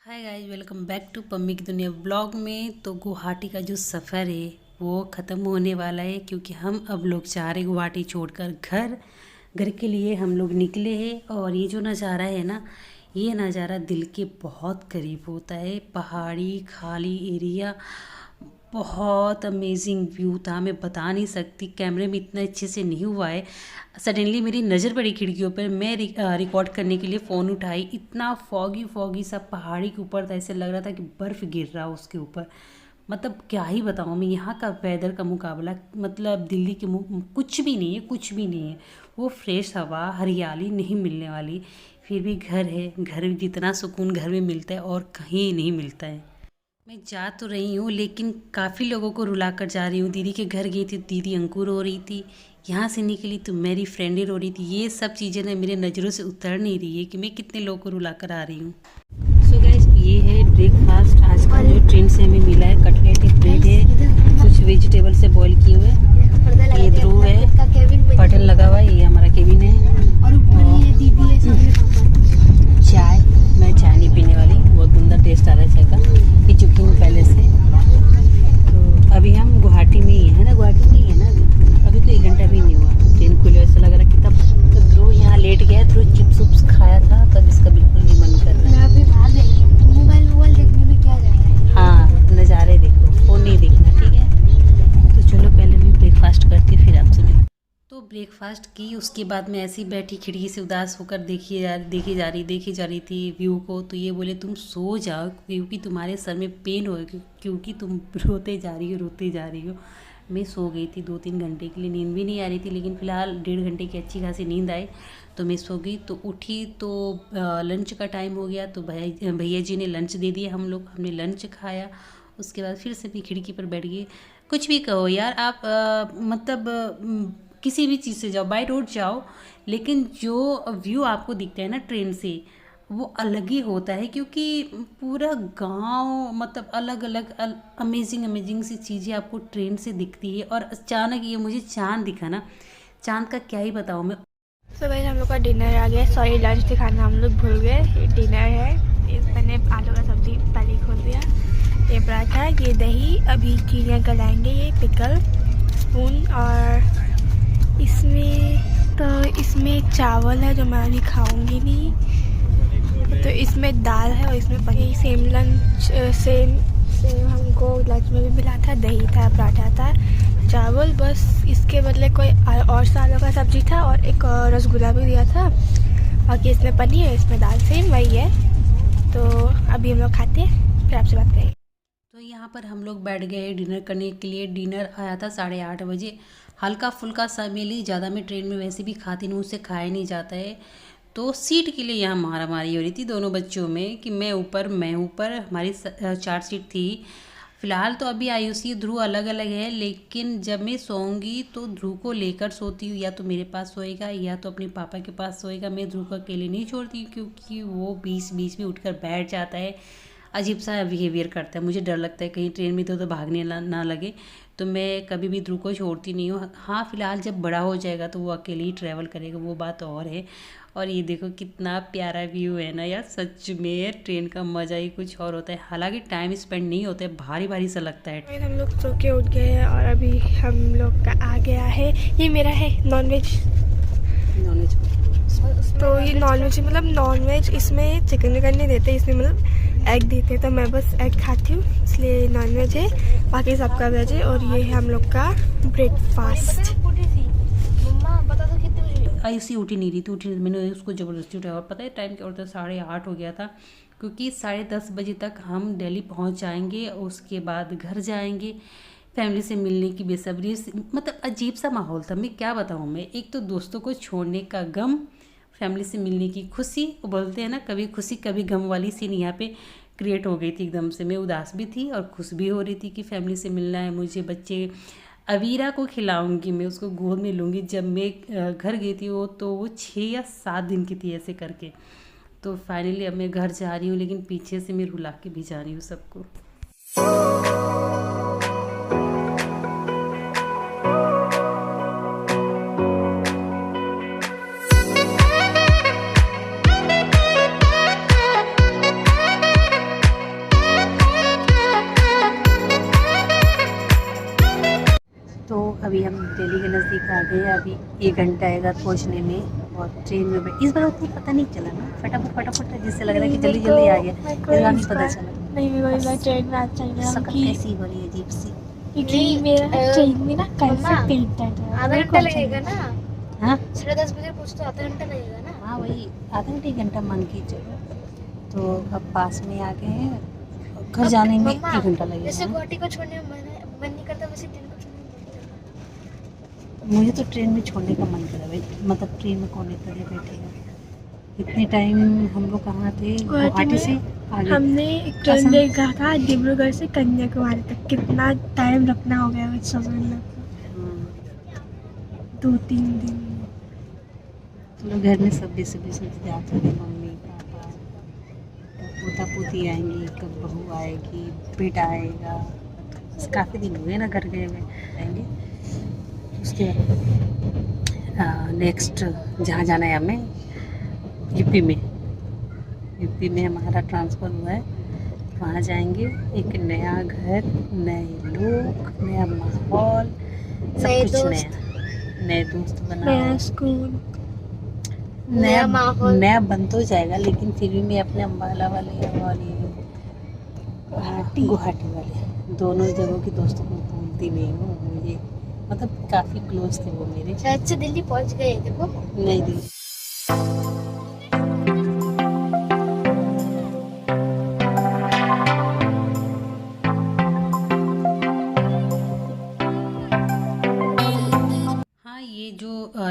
Hi guys, welcome back to Pammi की दुनिया blog में। तो गुवाहाटी का जो सफ़र है वो ख़त्म होने वाला है, क्योंकि हम अब लोग जा रहे गुवाहाटी छोड़कर घर के लिए हम लोग निकले हैं। और ये जो नज़ारा है ना, ये नज़ारा दिल के बहुत करीब होता है। पहाड़ी खाली एरिया, बहुत अमेजिंग व्यू था। मैं बता नहीं सकती, कैमरे में इतना अच्छे से नहीं हुआ है। सडनली मेरी नज़र पड़ी खिड़कियों पर, मैं रिकॉर्ड करने के लिए फ़ोन उठाई। इतना फॉगी सा पहाड़ी के ऊपर था, ऐसे लग रहा था कि बर्फ़ गिर रहा उसके ऊपर। मतलब क्या ही बताऊँ मैं, यहाँ का वेदर का मुकाबला मतलब दिल्ली के कुछ भी नहीं है, कुछ भी नहीं है। वो फ्रेश हवा, हरियाली नहीं मिलने वाली। फिर भी घर है, घर में जितना सुकून घर में मिलता है और कहीं नहीं मिलता है। मैं जा तो रही हूँ, लेकिन काफ़ी लोगों को रुला कर जा रही हूँ। दीदी के घर गई थी, दीदी अंकुर रो रही थी। यहाँ से निकली तो मेरी फ्रेंडें रो रही थी। ये सब चीज़ें ना मेरे नज़रों से उतर नहीं रही है कि मैं कितने लोगों को रुला कर आ रही हूँ। सो गाइस, ये है ब्रेकफास्ट आज का जो ट्रेन से हमें मिला है। कटलेट है, ब्रेड है, कुछ वेजिटेबल से बॉईल किए हुए। ये ध्रुव है, बटन लगा हुआ है, ये हमारा केबिन है। चाय, मैं चाय नहीं पीने वाली, बहुत गंदा टेस्ट आ रहा है चाय का, पी चुकी हूँ पहले से। तो अभी हम गुवाहाटी में ही है ना, गुवाहाटी में ही है ना अभी तो 1 घंटा भी नहीं हुआ ट्रेन खुले। ऐसा लग रहा कि तब ध्रुव यहाँ लेट गया, ध्रुव चिप्स उप्स खाया था, तब इसका बिल्कुल नहीं मन कर रहा है। मोबाइल देखने में क्या जा रहा है। हाँ, नज़ारे देखो, फोन नहीं देखना, ठीक है। तो चलो पहले मैं ब्रेकफास्ट करती फिर आपसे मिलती। तो ब्रेकफास्ट की, उसके बाद मैं ऐसी बैठी खिड़की से उदास होकर देखी जा रही थी व्यू को। तो ये बोले तुम सो जाओ, क्योंकि तुम्हारे सर में पेन हो, क्योंकि तुम रोते जा रही हो। मैं सो गई थी 2-3 घंटे के लिए, नींद भी नहीं आ रही थी, लेकिन फ़िलहाल 1.5 घंटे की अच्छी खासी नींद आई तो मैं सो गई। तो उठी तो लंच का टाइम हो गया, तो भैया जी ने लंच दे दिया। हमने लंच खाया। उसके बाद फिर से भी खिड़की पर बैठ गई। कुछ भी कहो यार आप, किसी भी चीज़ से जाओ, बाई रोड जाओ, लेकिन जो व्यू आपको दिखता है ना ट्रेन से, वो अलग ही होता है। क्योंकि पूरा गांव, मतलब अलग अलग अमेजिंग सी चीज़ें आपको ट्रेन से दिखती है। और अचानक ये मुझे चांद दिखा ना, चांद का क्या ही बताऊँ मैं। तो भाई हम लोग का डिनर आ गया। सॉरी, लंच दिखाना हम लोग भूल गए। ये डिनर है, मैंने आलू का सब्जी पहले ही खोल दिया। ये पराठा, ये दही, अभी चीज़ें गलाएंगे, ये पिकल, स्पून। और इसमें चावल है जो मैं अभी खाऊंगी नहीं। तो इसमें दाल है और इसमें पनीर। सेम लंच, सेम हमको लंच में भी मिला था, दही था, पराठा था, चावल। बस इसके बदले कोई और सालों का सब्जी था और एक रसगुल्ला भी दिया था। बाकी इसमें पनीर है, इसमें दाल, सेम वही है। तो अभी हम लोग खाते हैं, फिर आपसे बात करेंगे। तो यहाँ पर हम लोग बैठ गए डिनर करने के लिए। डिनर आया था 8:30 बजे। हल्का फुल्का सा मिली, ज़्यादा मैं ट्रेन में वैसे भी खाती नहीं, उससे खाया नहीं जाता है। तो सीट के लिए यहाँ मारामारी हो रही थी दोनों बच्चों में कि मैं ऊपर। हमारी 4 सीट थी। फ़िलहाल तो अभी आयुषी ध्रुव अलग अलग है, लेकिन जब मैं सोऊंगी तो ध्रुव को लेकर सोती हूँ। या तो मेरे पास सोएगा या तो अपने पापा के पास सोएगा। मैं ध्रुव को अकेले नहीं छोड़ती, क्योंकि वो बीच बीच में उठकर बैठ जाता है, अजीब सा बिहेवियर करता है। मुझे डर लगता है कहीं ट्रेन में तो भागने ना लगे। तो मैं कभी भी ध्रुव को छोड़ती नहीं हूँ। हाँ, फ़िलहाल जब बड़ा हो जाएगा तो वो अकेले ही ट्रैवल करेगा, वो बात और है। और ये देखो कितना प्यारा व्यू है ना यार, सच में ट्रेन का मज़ा ही कुछ और होता है। हालांकि टाइम स्पेंड नहीं होता है, भारी भारी सा लगता है। हम लोग सो के उठ गए हैं और अभी हम लोग का आ गया है, ये मेरा है नॉनवेज। तो ये नॉनवेज मतलब नॉनवेज, इसमें चिकन विकन नहीं देते, इसमें मतलब एग देते। तो मैं बस एग खाती हूँ, इसलिए नॉनवेज है, बाकी सबका वेज है। और ये है हम लोग का ब्रेकफास्ट। आयुषी उठी नहीं रही थी, मैंने उसको ज़बरदस्ती उठाया। और पता है टाइम क्या होता है, 8:30 हो गया था, क्योंकि 10:30 बजे तक हम दिल्ली पहुंच जाएंगे। उसके बाद घर जाएंगे, फैमिली से मिलने की बेसब्री से, मतलब अजीब सा माहौल था। मैं क्या बताऊँ, मैं एक तो दोस्तों को छोड़ने का गम, फैमिली से मिलने की खुशी। वो बोलते हैं ना, कभी खुशी कभी गम वाली सीन यहाँ पे क्रिएट हो गई थी एकदम से। मैं उदास भी थी और खुश भी हो रही थी कि फैमिली से मिलना है मुझे। बच्चे अवीरा को खिलाऊंगी, मैं उसको गोद में लूँगी। जब मैं घर गई थी तो वो 6 या 7 दिन की थी ऐसे करके। तो फाइनली अब मैं घर जा रही हूँ, लेकिन पीछे से मैं रुला के भी जा रही हूँ सबको। हम दिल्ली के नज़दीक आ गए। अभी 1 घंटा आएगा पहुँचने में, और ट्रेन में इस बार उतना पता नहीं चला ना, फटाफट जिससे लग रहा है कि जल्दी जल्दी आ गया, इस बार नहीं पता चला। नहीं मेरे को इस बार ट्रेन में अच्छा लगा सकत कैसी हो रही है अजीब सी, क्योंकि मेरा ट्रेन में ना कल से पेट दर्द है। आधा घंटा लगेगा ना। हाँ 10:30 बजे पहुँच तो आधा घंटा लगेगा ना। हाँ वही आधा घंटा 1 घंटा मान के चलो। तो अब पास में आ गए हैं, घर जाने में 1 घंटा जैसे लगेगा। गुवाहाटी को छोड़ने में मन नहीं करता, वैसे ट्रेन को छोड़ने में मन करता। मुझे तो ट्रेन में छोड़ने का मन करा भाई, मतलब ट्रेन में कौन इतना देर बैठेगा। इतने टाइम हम लोग कहाँ थे, गुवाहाटी से आगे। हमने एक ट्रेन देखा था डिब्रूगढ़ से कन्याकुमारी तक, कितना टाइम रखना हो गया मुझे समझ में नहीं आता। 2-3 दिन। तो लोग घर में सब सोचते आते हैं, मम्मी पापा पोता पोती आएंगी, कब बहू आएगी, बेटा आएगा। काफ़ी दिन हुए ना घर गए हुए, आएंगे। उसके बाद नेक्स्ट जहाँ जाना है हमें, यूपी में हमारा ट्रांसफ़र हुआ है, वहाँ जाएंगे। एक नया घर, नए लोग, नया माहौल, सब कुछ नया, नए दोस्त नया बनाओ, स्कूल, नया माहौल। नया बन तो जाएगा, लेकिन फिर भी मैं अपने अम्बाला वाले और ये गुवाहाटी वाले दोनों जगहों के दोस्तों को भूलती नहीं हूँ। मुझे मतलब काफ़ी क्लोज थे वो मेरे। शायद से दिल्ली पहुँच गए, देखो। नहीं दी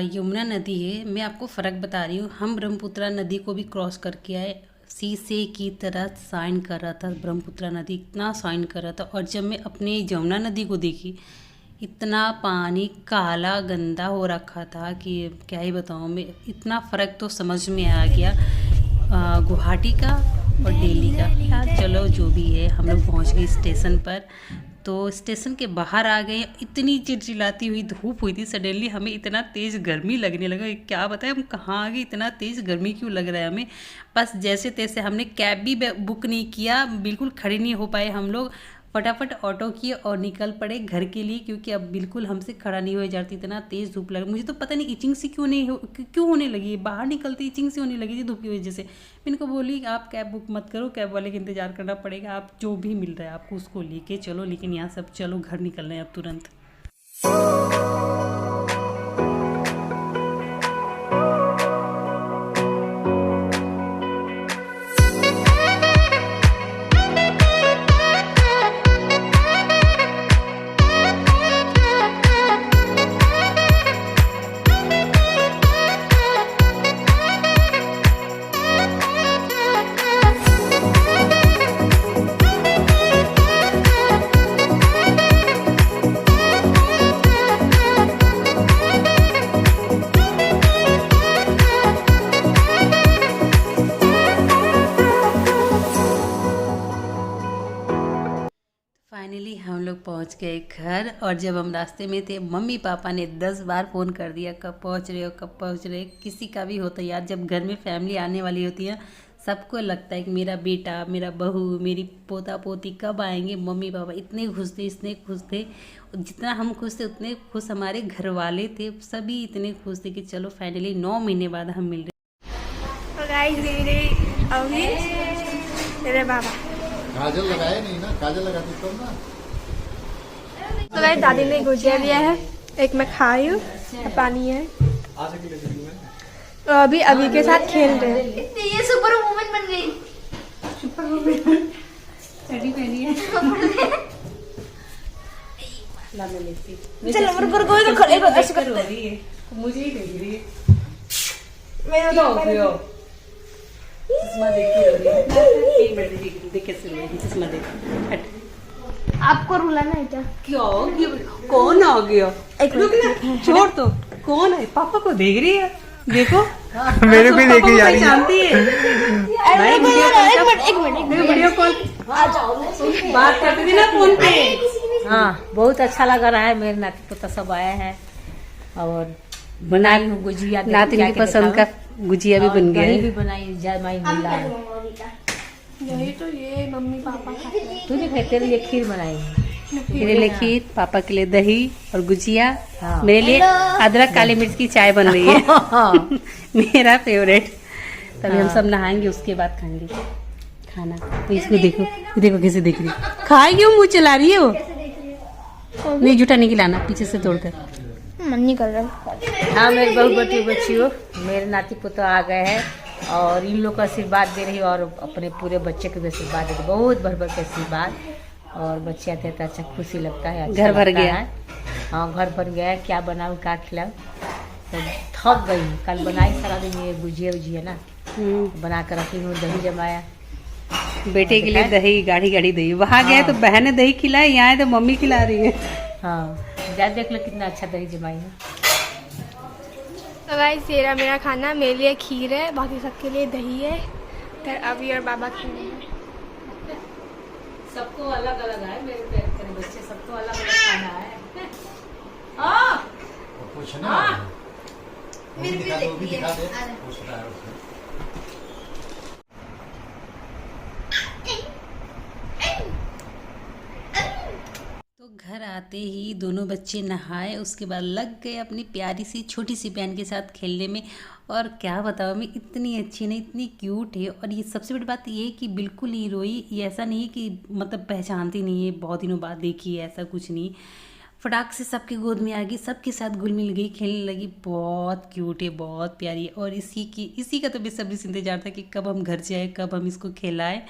यमुना नदी है, मैं आपको फ़र्क बता रही हूँ। हम ब्रह्मपुत्रा नदी को भी क्रॉस करके आए, शीशे की तरह शाइन कर रहा था ब्रह्मपुत्रा नदी, इतना शाइन कर रहा था। और जब मैं अपने यमुना नदी को देखी, इतना पानी काला गंदा हो रखा था कि क्या ही बताऊँ मैं। इतना फ़र्क तो समझ में आ गया गुवाहाटी का और दिल्ली का। यार चलो जो भी है, हम लोग पहुँच गए स्टेशन पर। तो स्टेशन के बाहर आ गए, इतनी चिलचिलाती हुई धूप हुई थी, सडनली हमें इतना तेज़ गर्मी लगने लगा। क्या बताएं हम कहाँ आ गए, इतना तेज़ गर्मी क्यों लग रहा है हमें। बस जैसे तैसे हमने कैब भी बुक नहीं किया, बिल्कुल खड़े नहीं हो पाए हम लोग, फटाफट ऑटो किए और निकल पड़े घर के लिए, क्योंकि अब बिल्कुल हमसे खड़ा नहीं हो जाती, इतना तेज़ धूप लग। मुझे तो पता नहीं इचिंग सी क्यों होने लगी, बाहर निकलती इचिंग सी होने लगी थी धूप की वजह से। मैं इनको बोली आप कैब बुक मत करो, कैब वाले का इंतज़ार करना पड़ेगा, आप जो भी मिल रहा है आपको उसको लेके चलो, लेकिन यहाँ सब चलो घर निकल रहे हैं अब तुरंत। फाइनली हम लोग पहुंच गए घर, और जब हम रास्ते में थे मम्मी पापा ने 10 बार फ़ोन कर दिया, कब पहुंच रहे हो कब पहुंच रहे। किसी का भी होता है यार, जब घर में फैमिली आने वाली होती है सबको लगता है कि मेरा बेटा, मेरा बहू, मेरी पोता पोती कब आएंगे। मम्मी पापा इतने खुश थे, जितना हम खुश थे उतने खुश हमारे घर वाले थे, सभी इतने खुश थे कि चलो फाइनली 9 महीने बाद हम मिल रहे। मेरे बाबा काजल लगाए नहीं ना, काजल लगाती तो ना। तो गाइस दादी ने गुजिया दिया है, एक मैं खाई हूँ, पानी है। और अभी के साथ खेल रहे हैं। ये सुपर वुमन बन गई। साड़ी पहनी है। चलो मेरे को तो खड़े को ऐसे कर रही है, मुझे ही देख रही है। मेरे क्या हो गया? चश्मा देख के रो रही है। एक मिनट देख कैसे रो रही है, चश्मा देख। हट। आपको रुलाना है क्या? क्या हो गया? कौन आ गया? छोड़ तो, कौन है? पापा को देख रही है, देखो। मेरे को देख रही है, जानती है। एक मिनट वीडियो कॉल बात करती थी ना फोन पे। हाँ बहुत अच्छा लग रहा है, मेरे नाती पोता सब आए हैं और बनाई हूँ गुजिया। नातिन की पसंद का गुजिया भी बन गया दही है। भी बनाई, जमाई मिला है। यही तो ये मम्मी पापा खाते हैं। तू नहीं खाई, तेरे लिए खीर बनाई है। मेरे लिए खीर, पापा के लिए दही और गुजिया, हाँ। मेरे लिए अदरक काली मिर्च की चाय बन रही है मेरा फेवरेट। तभी हम सब नहाएंगे, उसके बाद खाएंगे खाना। तो इसको देखो, देखो कैसे देख रही है। खाए क्यों मुँह चला रही है वो? नहीं, जूठा नहीं खिलाना, पीछे से तोड़कर। मन नहीं कर रहा। हाँ मेरी बहुत बड़ी बच्चियों, मेरे नाती पोता आ गए हैं और इन लोग का आशीर्वाद दे रही और अपने पूरे बच्चे को भी आशीर्वाद दे रही, बहुत भर भर के आशीर्वाद। और बच्चे आते तो अच्छा खुशी लगता है, अच्छा घर भर लगता गया है। हाँ घर भर गया। क्या बनाऊँ क्या खिलाऊँ, तो थक गई हूँ। कल बनाई सारा दिन ये गुजिया उजिया ना बना कर रखी हूँ, दही जमाया बेटे के लिए दही, गाढ़ी गाढ़ी दही। वहाँ गए तो बहन ने दही खिलाई, यहाँ आए तो मम्मी खिला रही है। हाँ जा देख लो कितना अच्छा दही जमाई है। तो गाइस ये रहा मेरा खाना। मेरे लिए खीर है, बाकी सबके लिए दही है। फिर अभी और बाबा खाएंगे। सबको अलग अलग है, मेरे बच्चे सबको अलग अलग खाना है। हाँ कुछ ना वो भी दिखा दे, वो भी दिखा दे। पूछ रहा है उससे। तो घर आते ही दोनों बच्चे नहाए, उसके बाद लग गए अपनी प्यारी सी छोटी सी बहन के साथ खेलने में। और क्या बताऊँ मैं, इतनी अच्छी नहीं, इतनी क्यूट है। और ये सबसे बड़ी बात ये है कि बिल्कुल ही रोई, ये ऐसा नहीं है कि मतलब पहचानती नहीं है, बहुत दिनों बाद देखी है, ऐसा कुछ नहीं। फटाक से सबके गोद में आ गई, सबके साथ घुल मिल गई, खेलने लगी। बहुत क्यूट है, बहुत प्यारी है। और इसी का तो बेसब्री से इंतजार था कि कब हम घर जाए, कब हम इसको खिलाएं।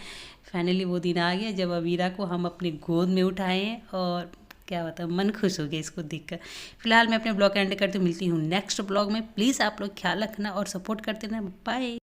फाइनली वो दिन आ गया जब अवीरा को हम अपने गोद में उठाए हैं। और क्या बताऊँ, मन खुश हो गया इसको देखकर। फिलहाल मैं अपने ब्लॉग एंड करते मिलती हूँ नेक्स्ट ब्लॉग में। प्लीज़ आप लोग ख्याल रखना और सपोर्ट करते रहना। बाय।